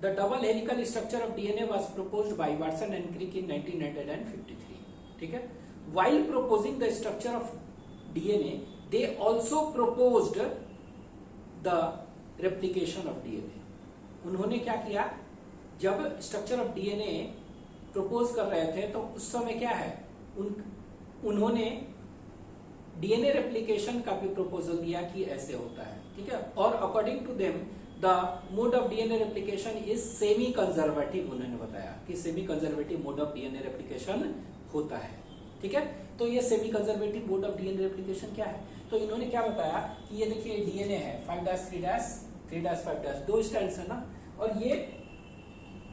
The double helical structure of DNA was proposed by Watson and Crick in 1953. ठीक है, while proposing the structure of DNA they also proposed the replication of DNA. उन्होंने क्या किया, जब structure of DNA propose कर रहे थे तो उस समय क्या है, उन्होंने डीएनए रेप्लिकेशन का भी प्रपोजल दिया कि ऐसे होता है. ठीक है, और according to them the mode of DNA replication is semi conservative. उन्होंने बताया कि semi conservative mode of DNA replication होता है. ठीक है, तो ये semi conservative mode of DNA replication क्या है, तो इन्होंने क्या बताया कि ये देखिए डीएनए है 5'3'3'5' दो स्ट्रैंड्स है ना, और ये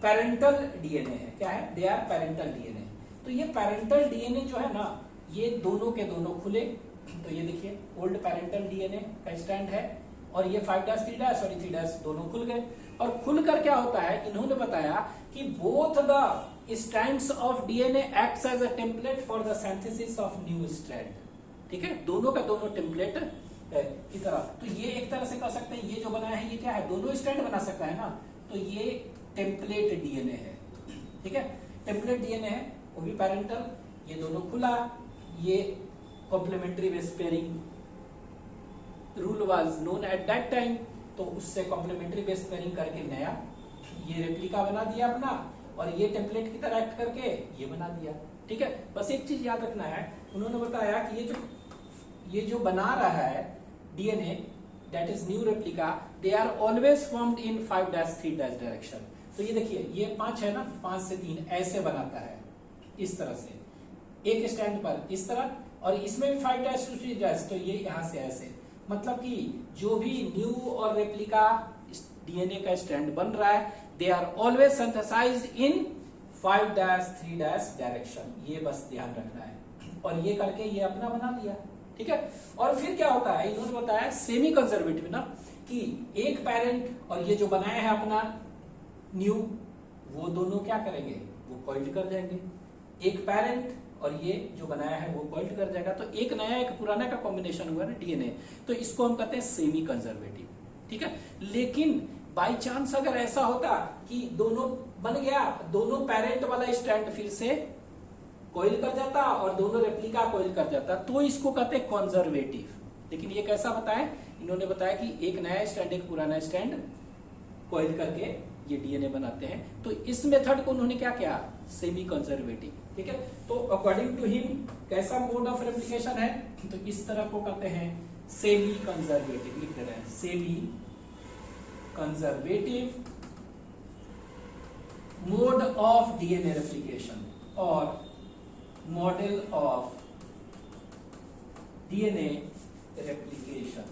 पैरेंटल डीएनए है. क्या है, दे आर पैरेंटल डीएनए. तो ये पैरेंटल डीएनए जो है ना, ये दोनों के दोनों खुले. तो ये देखिए ओल्ड पैरेंटल डीएनए का स्ट्रैंड है और ये 5'3' और 3' दोनों खुल गए. और खुलकर क्या होता है, इन्होंने बताया कि both the strands of DNA acts as a template for the synthesis of new strand. ठीक है, दोनों का दोनों टेम्पलेट की तरह. तो ये एक तरह से कह सकते हैं, ये जो बनाया है ये क्या है, दोनों स्ट्रैंड बना सकता है ना, तो ये टेम्पलेट डीएनए है. ठीक है, टेम्पलेट डीएनए है, वो भी पैरेंटल, ये दोनों खुला. ये complementary base pairing rule was known at that time, तो उससे कॉम्प्लीमेंट्री बेस पेयरिंग करके नया ये रेप्लिका बना दिया अपना, और ये टेम्पलेट की तरह एक्ट करके ये बना दिया. ठीक है, बस एक चीज याद रखना है, उन्होंने बताया कि ये जो बना रहा है DNA that is new replica, they are always formed in 5'3' direction. तो ये देखिए ये 5 है ना, 5 से 3 ऐसे बनाता है, इस तरह से एक स्टैंड पर इस तरह, और इसमें भी 5'3', तो ये यहां से ऐसे. मतलब कि जो भी न्यू और रेप्लिका डीएनए का स्ट्रैंड बन रहा है, they are always synthesized in 5'3' direction. ये बस ध्यान रखना है, और ये करके ये अपना बना लिया. ठीक है, और फिर क्या होता है, इन्होंने बताया सेमी कंजर्वेटिव ना, कि एक पेरेंट और ये जो बनाया है अपना न्यू, वो दोनों क्या करेंगे, वो कॉइल्ड कर जाएंगे. एक पेरेंट और ये जो बनाया है वो कॉइल्ड कर जाएगा, तो एक नया एक पुराना का कॉम्बिनेशन हुआ ना डीएनए, तो इसको हम कहते हैं सेमी कंजर्वेटिव. ठीक है, लेकिन बाई चांस अगर ऐसा होता कि दोनों बन गया, दोनों पेरेंट वाला स्ट्रैंड फिर से कॉइल कर जाता और दोनों रेप्लिका कॉइल कर जाता, तो इसको कहते हैं कंजर्वेटिव. लेकिन ये कैसा बताया, इन्होंने बताया कि एक नया स्ट्रैंड एक पुराना स्ट्रैंड कॉइल करके ये डीएनए बनाते हैं. तो इस मेथड को उन्होंने क्या किया, सेमी कंजर्वेटिव. ठीक है, तो अकॉर्डिंग टू हिम कैसा मोड ऑफ रेप्लिकेशन है, तो इस तरह को कहते हैं सेमी कंजर्वेटिव. लिख दे रहे हैं semi conservative mode of DNA replication और मॉडल ऑफ डीएनए रेप्लिकेशन.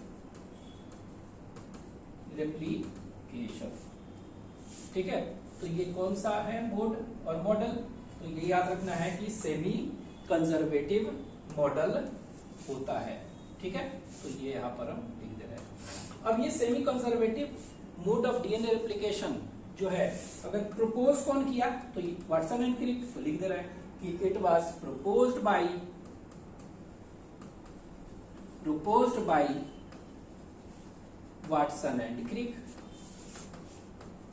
ठीक है, तो ये कौन सा है मोड और मॉडल, तो ये याद रखना है कि सेमी कंजर्वेटिव मॉडल होता है. ठीक है, तो ये यहां पर हम लिख दे रहे हैं. अब ये semi conservative mode of DNA replication जो है, अगर प्रपोज कौन किया, तो वाटसन एंड क्रिक, तो लिख दे रहे हैं कि it was proposed by Watson and Crick.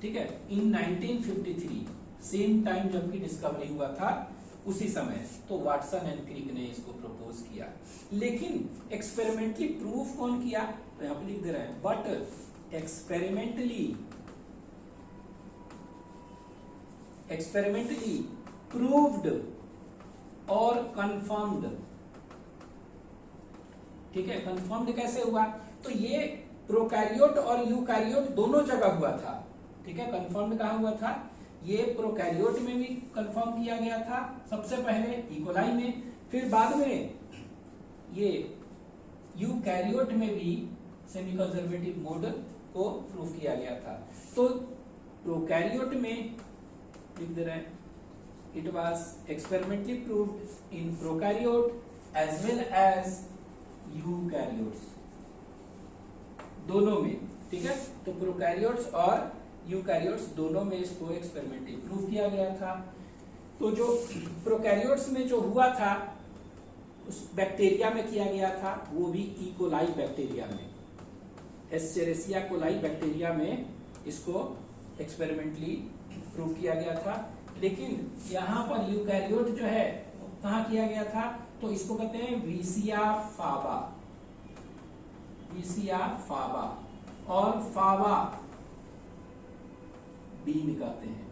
ठीक है, इन 1953, सेम टाइम जबकि डिस्कवरी हुआ था उसी समय, तो वाटसन एंड क्रिक ने इसको प्रपोज किया. लेकिन एक्सपेरिमेंटली प्रूफ कौन किया, तो यहां पे लिख दे रहे हैं, बट एक्सपेरिमेंटली प्रूव्ड और कंफर्म्ड. ठीक है, कंफर्म्ड कैसे हुआ, तो ये प्रोकैरियोट और यूकैरियोट दोनों जगह हुआ था. ठीक है, कंफर्म्ड कहां हुआ था, ये प्रोकैरियोट में भी कंफर्म किया गया था सबसे पहले, इकोलाई में, फिर बाद में ये यूकैरियोट में भी सेमी कंजर्वेटिव मोड को प्रूव किया गया था. तो प्रोकैरियोट में लिख दे रहे हैं, it was experimentally proved in prokaryote as well as eukaryotes, दोनों में. ठीक है, तो प्रोकैरियोट्स और यूकैरियोट्स दोनों में इसको एक्सपेरिमेंटली प्रूव किया गया था. तो जो प्रोकैरियोट्स में जो हुआ था उस बैक्टीरिया में किया गया था, वो भी इकोलाई बैक्टीरिया में, एस्चेरेसिया कोलाई बैक्टीरिया में इसको एक्सपेरिमेंटली प्रूव किया गया था। लेकिन यहाँ पर यूकैरियोट जो है कहाँ किया गया था, तो इसको कहते हैं विसिया फाबा, विसिया फाबा, और फाबा बीन कहते हैं।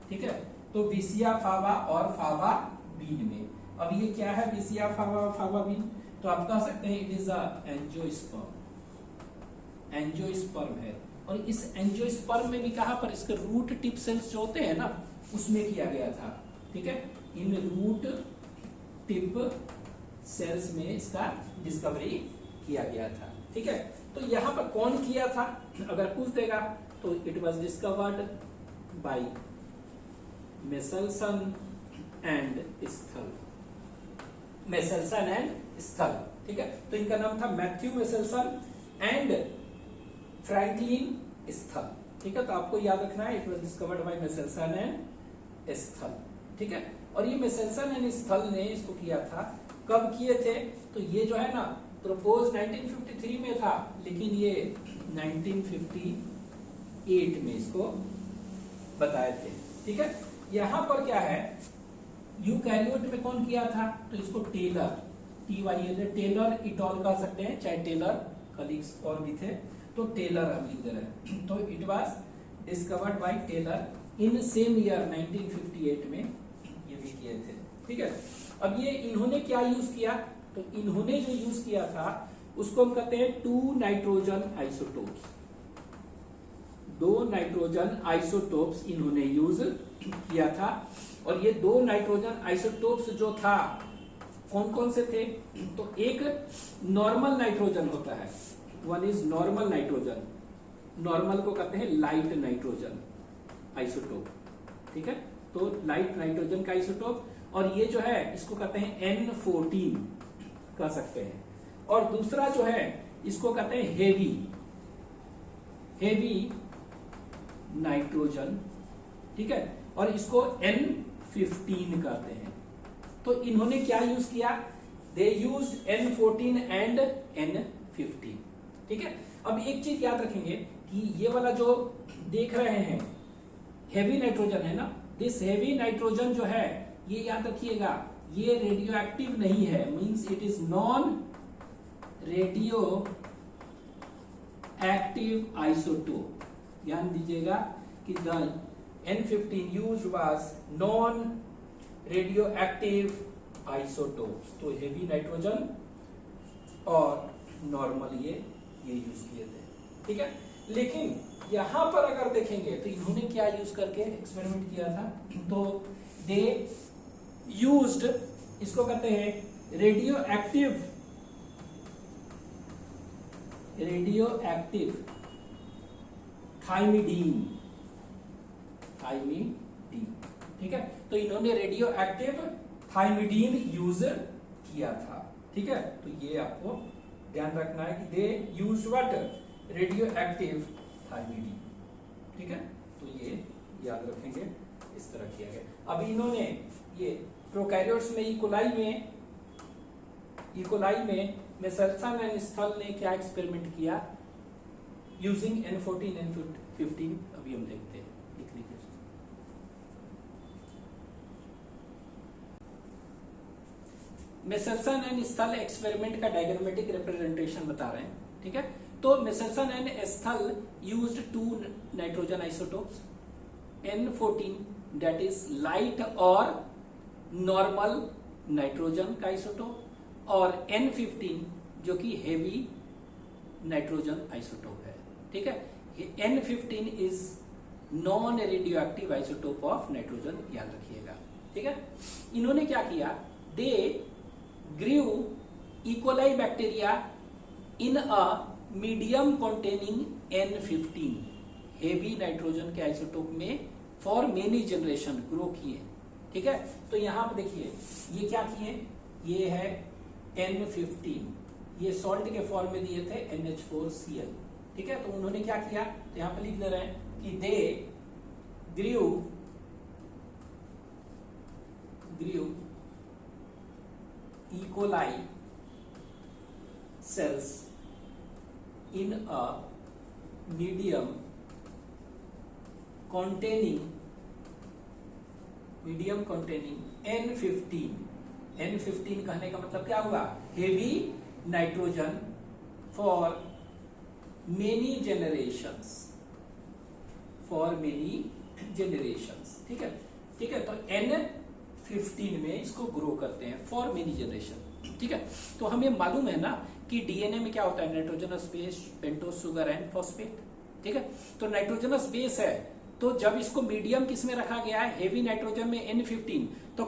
ठीक है, तो विसिया फाबा और फाबा बीन में, अब ये क्या है विसिया फाबा फाबा बीन, तो आप कह सकते हैं it is a angiosperm, angiosperm है। और इस एंजियोस्पर्म में भी कहां पर, इसके रूट टिप सेल्स जो होते हैं ना उसमें किया गया था। ठीक है, इन रूट टिप सेल्स में इसका डिस्कवरी किया गया था। ठीक है, तो यहां पर कौन किया था अगर पूछ देगा, तो it was discovered bye Meselson and स्थल, मेसेल्सन एंड स्थल। ठीक है, तो इनका नाम था मैथ्यू मेसेल्सन एंड फ्रैंकलिन स्थल। ठीक है, तो आपको याद रखना है it was discovered bye Meselson and स्थल। ठीक है, और ये मेसेल्सन एंड स्थल ने इसको किया था, कब किए थे, तो ये जो है ना प्रपोज 1953 में था, लेकिन ये 1958 में इसको बताए थे। ठीक है, यहां पर क्या है, यूकैरियोट में कौन किया था, तो इसको टेलर, TYL, टेलर इटॉल कह सकते हैं, चाहे टेलर कलीग्स और भी थे, तो टेलर हम लिख दे रहे हैं। तो it was discovered by Taylor in same year 1958 में ये भी किए थे। ठीक है, अब ये इन्होंने क्या यूज किया, तो इन्होंने जो यूज किया था उसको हम कहते हैं 2 नाइट्रोजन आइसोटोप्स, 2 नाइट्रोजन आइसोटोप्स इन्होंने यूज किया था। और ये 2 नाइट्रोजन आइसोटोप्स जो था कौन कौन से थे, तो एक नॉर्मल नाइट्रोजन होता है, one is normal nitrogen, normal को कहते हैं लाइट नाइट्रोजन आइसोटोप। ठीक है, तो लाइट नाइट्रोजन का आइसोटोप, और ये जो है इसको कहते हैं N14 कह सकते हैं। और दूसरा जो है इसको कहते हैं हेवी नाइट्रोजन। ठीक है, और इसको N15 कहते हैं। तो इन्होंने क्या यूज किया, they used N14 and N15। ठीक है, अब एक चीज याद रखेंगे कि ये वाला जो देख रहे हैं हेवी नाइट्रोजन है ना, दिस हेवी नाइट्रोजन जो है ये याद रखिएगा ये रेडियो एक्टिव नहीं है, means it is non radioactive isotope. ध्यान दीजिएगा कि the N15 use was non radio active isotopes, तो हेवी नाइट्रोजन और नॉर्मल ये यूज किए थे। ठीक है, लेकिन यहां पर अगर देखेंगे तो इन्होंने क्या यूज करके एक्सपेरिमेंट किया था, तो दे यूज्ड, इसको कहते हैं रेडियो एक्टिव थाइमिडीन। ठीक है, तो इन्होंने रेडियो एक्टिव थाइमिडीन यूज किया था। ठीक है, तो ये आपको ध्यान रखना है कि they use what, radioactive thymidine. ठीक है, तो ये याद रखेंगे, इस तरह किया गया। अब इन्होंने ये प्रोकैरियोट्स में इकोलाई में मेसेल्सन एंड स्थल ने क्या एक्सपेरिमेंट किया यूजिंग N14 N15, अभी हम देखते हैं। लिख लीजिए, मेसेल्सन एंड स्थल एक्सपेरिमेंट का डायग्रामेटिक रिप्रेजेंटेशन बता रहे हैं। ठीक है, तो मेसेल्सन एंड स्थल used 2 nitrogen isotopes, N14 that is light और नॉर्मल नाइट्रोजन का आइसोटोप, और N15 जो कि हेवी नाइट्रोजन आइसोटोप है। ठीक है, N15 is non radioactive isotope of nitrogen, याद रखिएगा। ठीक है, इन्होंने क्या किया, they grew E coli bacteria in a medium containing N15 heavy nitrogen के आइसोटोप में फॉर मेनी जनरेशन ग्रो किए। ठीक है, तो यहां पर देखिए ये क्या किए, ये है N15, ये सॉल्ट के फॉर्म में दिए थे NH4Cl। ठीक है, तो उन्होंने क्या किया, तो यहां पर लिख दे रहे हैं कि they grew E coli cells in a medium containing N15 कहने का मतलब क्या हुआ, heavy nitrogen for many generations, ठीक है। तो N15 में इसको ग्रो करते हैं फॉर मेनी जनरेशन, ठीक है। तो हमें मालूम है ना कि डीएनए में क्या होता है, nitrogenous base, pentose sugar and phosphate, ठीक है। तो नाइट्रोजनस बेस है, तो जब इसको मीडियम किस में रखा गया है, हेवी नाइट्रोजन में N15, तो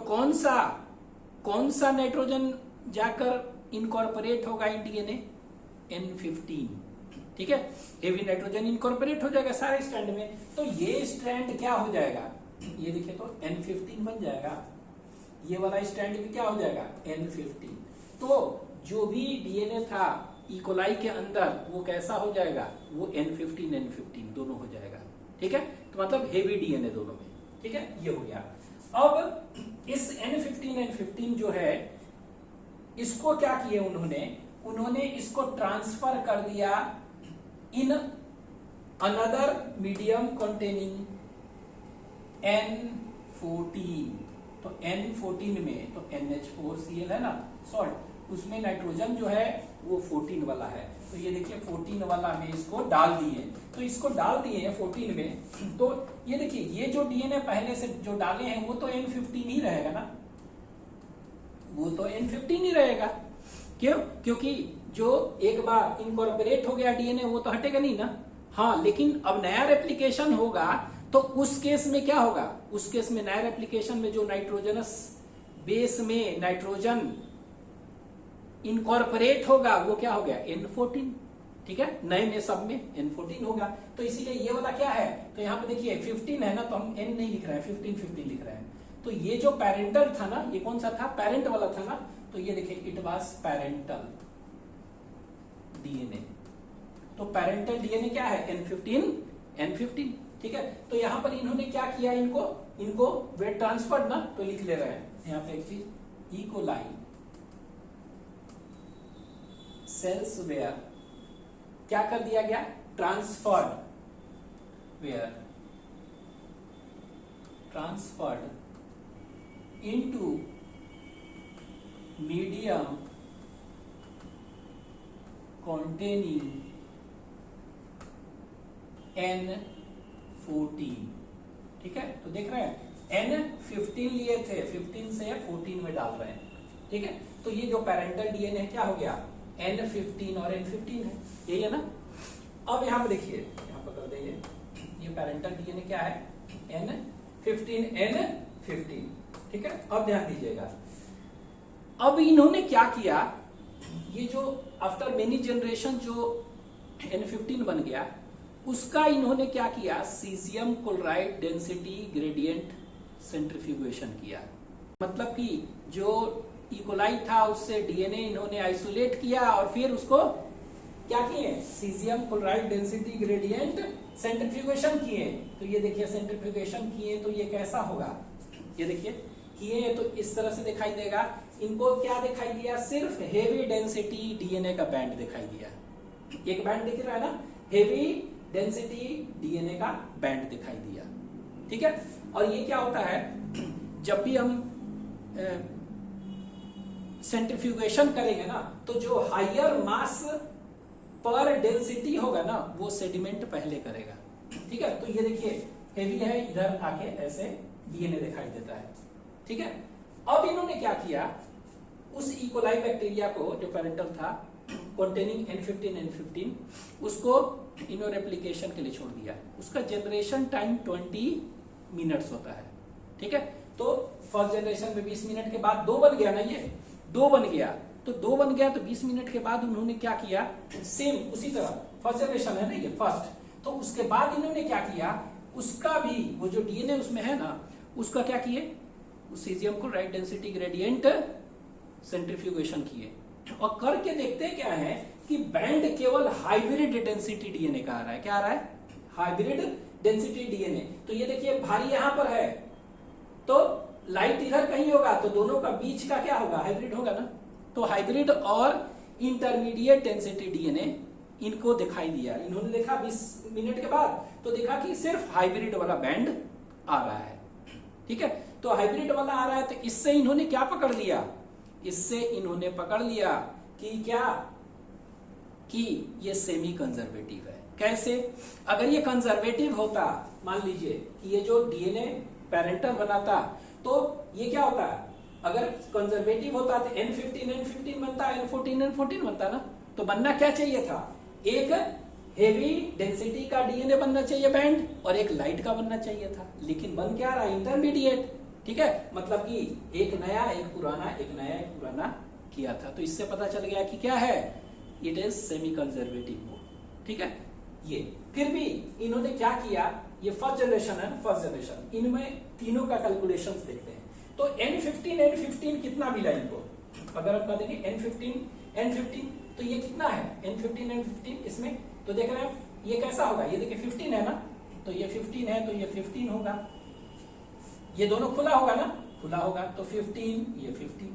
कौन सा नाइट्रोजन जाकर इनकॉर्पोरेट होगा इन डीएनए, N15, ठीक है। हेवी नाइट्रोजन इनकॉर्पोरेट हो जाएगा सारे स्ट्रैंड में, तो ये स्ट्रैंड क्या हो जाएगा, ये देखिए तो N15 बन जाएगा, ये वाला स्ट्रैंड भी क्या हो जाएगा, N15। तो जो भी डीएनए था इकोलाई के अंदर वो कैसा हो जाएगा, वो N15 दोनों हो जाएगा, ठीक है। तो मतलब हेवी डीएनए दोनों में, ठीक है, ये हो गया। अब इस N15 जो है, इसको क्या किए उन्होंने इसको ट्रांसफर कर दिया in another medium containing N14। तो N14 में तो NH4Cl है ना सॉल्ट, उसमें नाइट्रोजन जो है वो 14 वाला है, तो ये देखिए 14 वाला में इसको डाल दिए, तो इसको डाल दिए 14 में, तो ये देखिए ये जो डीएनए पहले से जो डाले हैं वो तो N15 ही रहेगा ना, वो तो N15 ही रहेगा, क्यों, क्योंकि जो एक बार इनकॉर्पोरेट हो गया डीएनए वो तो हटेगा नहीं ना। हाँ, लेकिन अब नया रेप्लिकेशन होगा तो उस केस में क्या होगा, उस केस में नया रेप्लिकेशन में जो नाइट्रोजनस बेस में नाइट्रोजन इनकॉर्पोरेट होगा वो क्या हो गया, N14, ठीक है, नए में सब में N14 होगा। तो इसीलिए ये वाला क्या है, तो यहाँ पे देखिए 15 है ना, तो हम N नहीं लिख रहे हैं, 15 लिख रहे हैं। तो ये जो पेरेंटल था ना, ये कौन सा था, पेरेंट वाला था ना, तो ये देखिए इट वाज पेरेंटल डीएनए। तो पेरेंटल डीएनए क्या है, N15, ठीक है। तो यहां पर इन्होंने क्या किया, इनको वेट ट्रांसफर ना, तो लिख ले रहे हैं यहाँ पे एक चीज, इकोलाई सेल्स वेयर क्या कर दिया गया, transferred into medium containing N14, ठीक है। तो देख रहे हैं N15 लिए थे, 15 से 14 में डाल रहे हैं, ठीक है। तो ये जो पेरेंटल डीएनए है क्या हो गया, N15 और N15 है, यही है ना। अब यहाँ पे देखिए, यहाँ पर कर देंगे, ये पेरेंटल डीएनए क्या है, N15, ठीक है। अब ध्यान दीजिएगा, अब इन्होंने क्या किया, ये जो आफ्टर मेनी जनरेशन जो N15 बन गया, उसका इन्होंने क्या किया, caesium chloride density gradient centrifugation किया। मतलब कि जो इकोलाई था उससे डीएनए इन्होंने आइसोलेट किया और फिर उसको क्या किए, caesium chloride density gradient centrifugation किए। तो ये देखिए सेंट्रीफ्यूगेशन किए तो ये कैसा होगा, ये देखिए किए तो इस तरह से दिखाई देगा। इनको क्या दिखाई दिया, सिर्फ हेवी डेंसिटी डीएनए का बैंड दिखाई दिया, एक बैंड दिख रहा है ना, हेवी डेंसिटी डीएनए का बैंड दिखाई दिया, ठीक है। और ये क्या होता है, जब भी हम सेंट्रीफ्यूगेशन करेंगे ना, तो जो हायर मास पर डेंसिटी होगा ना, वो सेडिमेंट पहले करेगा, ठीक है। तो ये देखिए हेवी है, इधर आके ऐसे डीएनए दिखाई देता है, ठीक है। अब इन्होंने क्या किया, उस इकोलाई बैक्टीरिया को जो पेरेंटल था containing N15, उसको इनो रेप्लिकेशन के लिए छोड़ दिया। उसका जनरेशन टाइम 20 मिनट्स होता है, ठीक है। तो फर्स्ट जनरेशन में 20 मिनट के बाद 2 बन गया ना, ये 2 बन गया, तो 2 बन गया तो 20 मिनट के बाद उन्होंने क्या किया, सेम उसी तरह फर्स्ट जनरेशन है ना ये फर्स्ट, तो उसके बाद इन्होंने क्या किया, उसका भी वो जो डीएनए उसमें है ना, उसका क्या किए, सीजियम को राइट डेंसिटी ग्रेडियंट सेंट्रीफ्यूगेशन किए और करके देखते क्या है कि बैंड केवल हाइब्रिड डेंसिटी डीएनए का आ रहा है। क्या आ रहा है, हाइब्रिड डेंसिटी डीएनए। तो ये देखिए भारी यहां पर है तो लाइट इधर कहीं होगा, तो दोनों का बीच का क्या होगा, हाइब्रिड होगा ना। तो हाइब्रिड और इंटरमीडिएट डेंसिटी डीएनए इनको दिखाई दिया, इन्होंने देखा 20 मिनट के बाद तो देखा कि सिर्फ हाइब्रिड वाला बैंड आ रहा है। ठीक है, तो हाइब्रिड वाला आ रहा है, तो इससे इन्होंने क्या पकड़ लिया, इससे इन्होंने पकड़ लिया कि क्या, कि ये सेमी कंजर्वेटिव है। कैसे? अगर ये कंजर्वेटिव होता, मान लीजिए कि ये जो डीएनए पेरेंटल बनाता, तो ये क्या होता है, अगर कंजर्वेटिव होता तो N15 बनता, N14 बनता ना। तो बनना क्या चाहिए था, एक हेवी डेंसिटी का डीएनए बनना चाहिए बैंड, और एक लाइट का बनना चाहिए था, लेकिन बन क्या रहा, इंटरमीडिएट। ठीक है, मतलब कि एक नया एक पुराना, एक नया एक पुराना किया था। तो इससे पता चल गया कि क्या है, it is semi conservative mode. ठीक है, ये फिर भी इन्होंने क्या किया, ये फर्स्ट जनरेशन है, फर्स्ट जनरेशन, इनमें तीनों का कैलकुलेशंस देखते हैं। तो N15 कितना मिला इनको, अगर आप देखें N15 तो ये कितना है, N15 इसमें, तो देख रहे हैं ये कैसा होगा, ये देखिए 15 है ना, तो ये 15 है, तो ये 15 होगा, ये दोनों खुला होगा ना, खुला होगा, तो 15 ये 15।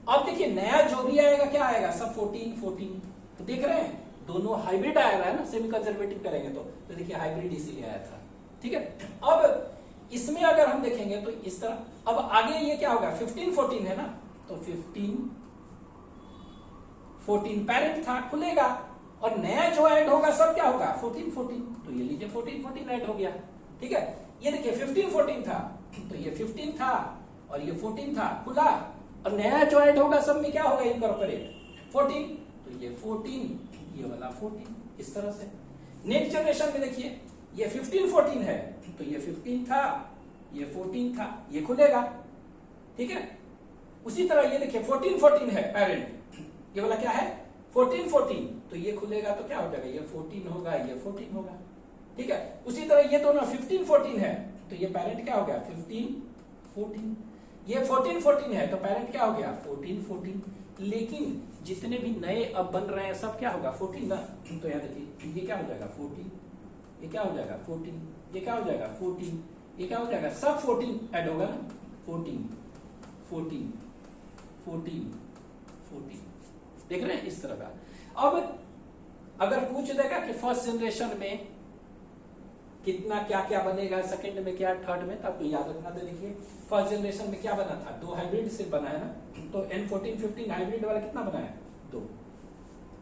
अब देखिए नया जो भी आएगा क्या आएगा, सब 14। तो देख रहे हैं दोनों हाइब्रिड आ रहा है ना, सेमी कंजर्वेटिव करेंगे तो देखिए हाइब्रिड इसीलिए आया था। ठीक है, अब इसमें अगर हम देखेंगे तो इस तरह, अब आगे ये क्या होगा, 15-14 है ना, तो 15-14 पेरेंट था, खुलेगा, और नया जो ऐड होगा सब क्या होगा, 14। तो ये लीजिए 14 ऐड हो गया। ठीक है, ये देखिए 15-14 था, तो ये 15 था और ये 14 था, खुला, और नया जो ऐड होगा सब में क्या होगा, इनकॉर्पोरेट 14, तो ये 14, ये वाला 14, इस तरह से। नेक्स्ट जनरेशन में देखिए ये 15-14 है, तो ये 15 था, ये 14 था, ये खुलेगा। ठीक है, उसी तरह ये देखिए 14 है पेरेंट, ये वाला क्या है 14, तो ये खुलेगा, तो क्या हो जाएगा, ये 14 होगा, ये 14 होगा। ठीक है, उसी तरह ये दोनों 15-14 है, तो ये पेरेंट क्या हो गया 15-14, ये 14 है, तो पेरेंट क्या हो गया 14। लेकिन जितने भी नए अब बन रहे हैं सब क्या होगा 14 ना, तो यहाँ देखिए ये क्या हो जाएगा 14, ये क्या हो जाएगा 14, ये क्या हो जाएगा 14, ये क्या हो जाएगा, सब 14 ऐड होगा ना, 14 देख रहे हैं इस तरह का। अब अगर पूछ देगा कि फर्स्ट जनरेशन में कितना क्या क्या बनेगा, सेकंड में क्या, थर्ड में, तब तो याद रखना। तो देखिए फर्स्ट जनरेशन में क्या बना था, 2 हाइब्रिड से बना है ना, तो N14-15 हाइब्रिड वाला कितना बना है 2।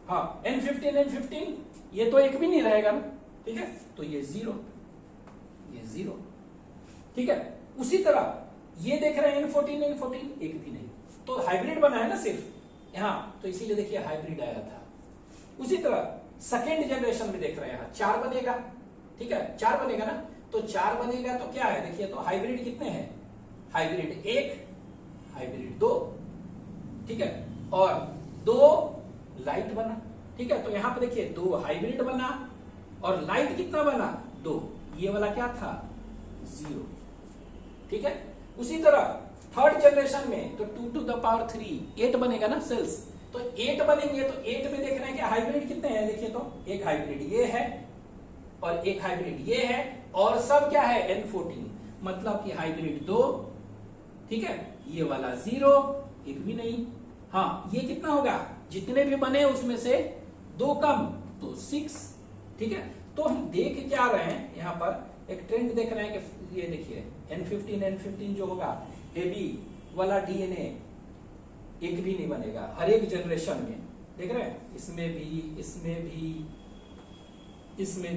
हाँ, N15 ये तो एक भी नहीं रहेगा ना। ठीक है, तो ये 0, ये 0। ठीक है, उसी तरह ये देख रहे हैं N14 एक भी नहीं, तो हाइब्रिड बना है ना सिर्फ यहाँ, तो इसीलिए देखिए हाइब्रिड आया था। उसी तरह सेकेंड जनरेशन में देख रहे हैं यहाँ 4 बनेगा। ठीक है, 4 बनेगा ना, तो 4 बनेगा तो क्या है, देखिए तो हाइब्रिड कितने हैं, हाइब्रिड 1, हाइब्रिड 2। ठीक है, और 2 लाइट बना। ठीक है, तो यहां पर देखिए 2 हाइब्रिड बना और लाइट कितना बना 2, ये वाला क्या था 0। ठीक है, उसी तरह थर्ड जनरेशन में तो 2 to the power 3 8 बनेगा ना सेल्स, तो 8 बनेंगे, तो 8 में देख रहे हैं कि हाइब्रिड कितने हैं, देखिए तो एक हाइब्रिड ये है और एक हाइब्रिड ये है, और सब क्या है N14, मतलब कि हाइब्रिड 2। ठीक है, ये वाला 0, एक भी नहीं। हाँ, ये कितना होगा, जितने भी बने उसमें से 2 कम, तो 6। ठीक है, तो हम देख क्या रहे हैं, यहाँ पर एक ट्रेंड देख रहे हैं कि ये देखिए N15 जो होगा हेवी वाला डीएनए एक भी नहीं बनेगा हर एक जनरेशन में, देख रहे हैं, इसमें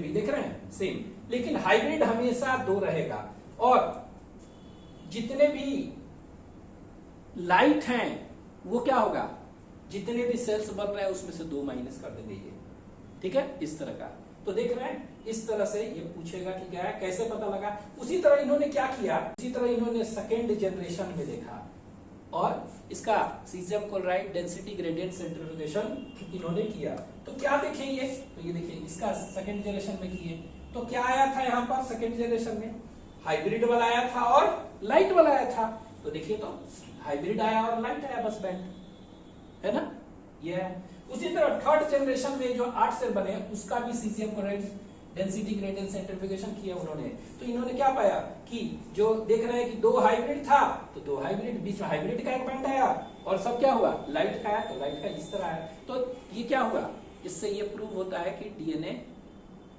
भी देख रहे हैं सेम, लेकिन हाइब्रिड हमेशा 2 रहेगा, और जितने भी लाइट हैं वो क्या होगा, जितने भी सेल्स बन रहे हैं उसमें से 2 माइनस कर देंगे ये। ठीक है, इस तरह का। तो देख रहे हैं इस तरह से ये पूछेगा कि क्या है, कैसे पता लगा। उसी तरह इन्होंने क्या किया, उसी तरह इन्होंने सेकेंड जनरेशन में देखा और इसका caesium chloride density gradient centrifugation इन्होंने किया। तो क्या देखें ये, तो ये देखिए इसका सेकेंड जनरेशन में किए, तो क्या आया था यहाँ पर सेकेंड जनरेशन में, हाइब्रिड वाला आया था और लाइट वाला आया था। तो देखिए तो हाइब्रिड आया और लाइट आया, बस बैंड है ना, ये है। उसी तरह थर्ड जनरेशन में जो 8 सेल बने उसका भी caesium chloride density gradient centrifugation किया उन्होंने। तो इन्होंने क्या पाया कि जो देख रहे हैं कि 2 हाइब्रिड था, तो 2 हाइब्रिड, बीच में हाइब्रिड का एक बैंड आया और सब क्या हुआ, लाइट का आया, तो लाइट का इस तरह आया। तो ये क्या हुआ, इससे ये प्रूव होता है कि डीएनए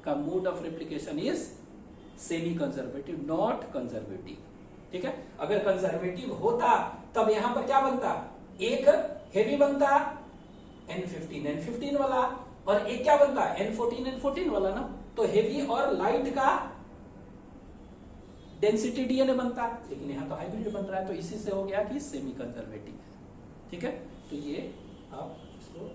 का mode of replication is semi conservative, not conservative. ठीक है, अगर कंजर्वेटिव होता तब यहां पर क्या बनता, एक हेवी बनता N15 वाला, और एक क्या बनता N14 वाला ना, तो हेवी और लाइट का डेंसिटी डीएनए बनता, लेकिन यहां तो हाइब्रिड बन रहा है, तो इसी से हो गया कि सेमी कंजर्वेटिव है। ठीक है, तो ये आप इसको